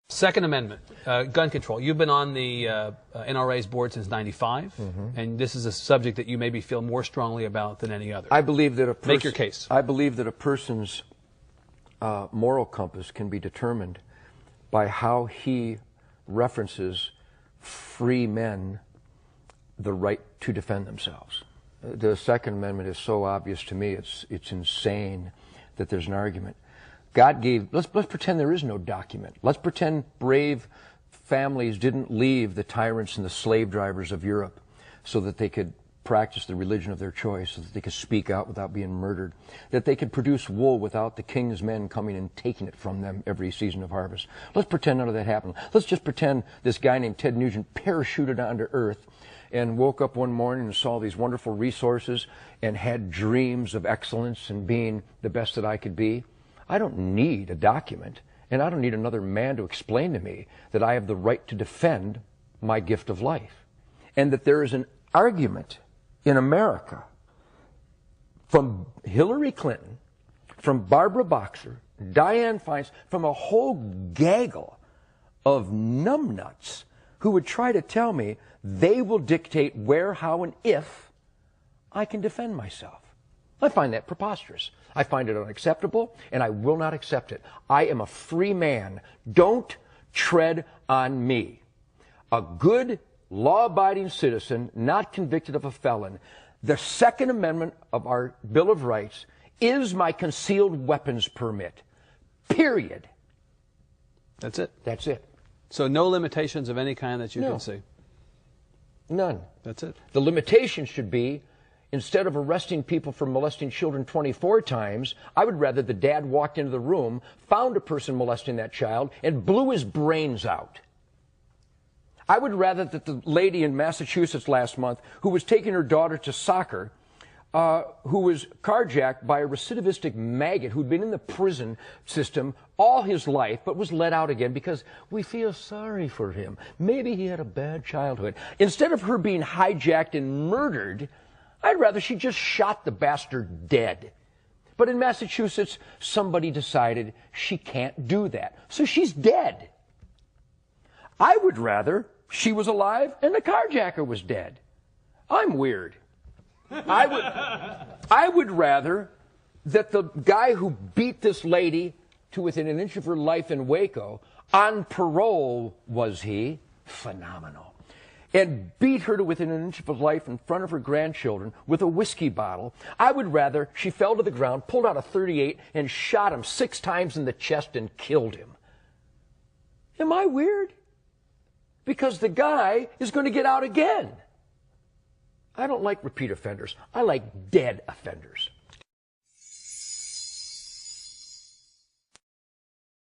Second Amendment, gun control. You've been on the NRA's board since '95, and this is a subject that you maybe feel more strongly about than any other. I believe that Make your case. I believe that a person's moral compass can be determined by how he references free men the right to defend themselves. The Second Amendment is so obvious to me, it's insane that there's an argument. God gave, let's pretend there is no document. Let's pretend brave families didn't leave the tyrants and the slave drivers of Europe so that they could practice the religion of their choice, so that they could speak out without being murdered, that they could produce wool without the king's men coming and taking it from them every season of harvest. Let's pretend none of that happened. Let's just pretend this guy named Ted Nugent parachuted onto Earth and woke up one morning and saw these wonderful resources and had dreams of excellence and being the best that I could be. I don't need a document, and I don't need another man to explain to me that I have the right to defend my gift of life. And that there is an argument in America from Hillary Clinton, from Barbara Boxer, Dianne Feinstein, from a whole gaggle of numbnuts who would try to tell me they will dictate where, how, and if I can defend myself. I find that preposterous. I find it unacceptable, and I will not accept it. I am a free man. Don't tread on me. A good, law-abiding citizen, not convicted of a felon. The Second Amendment of our Bill of Rights is my concealed weapons permit. Period. That's it? That's it. So no limitations of any kind that you can see? None. That's it. The limitation should be, instead of arresting people for molesting children 24 times, I would rather the dad walked into the room, found a person molesting that child, and blew his brains out. I would rather that the lady in Massachusetts last month who was taking her daughter to soccer, who was carjacked by a recidivistic maggot who'd been in the prison system all his life but was let out again because we feel sorry for him. Maybe he had a bad childhood. Instead of her being hijacked and murdered, I'd rather she just shot the bastard dead. But in Massachusetts, somebody decided she can't do that. So she's dead. I would rather she was alive and the carjacker was dead. I'm weird. I would rather that the guy who beat this lady to within an inch of her life in Waco, on parole was he, phenomenal, and beat her to within an inch of her life in front of her grandchildren with a whiskey bottle. I would rather she fell to the ground, pulled out a .38, and shot him 6 times in the chest and killed him. Am I weird? Because the guy is going to get out again. I don't like repeat offenders. I like dead offenders.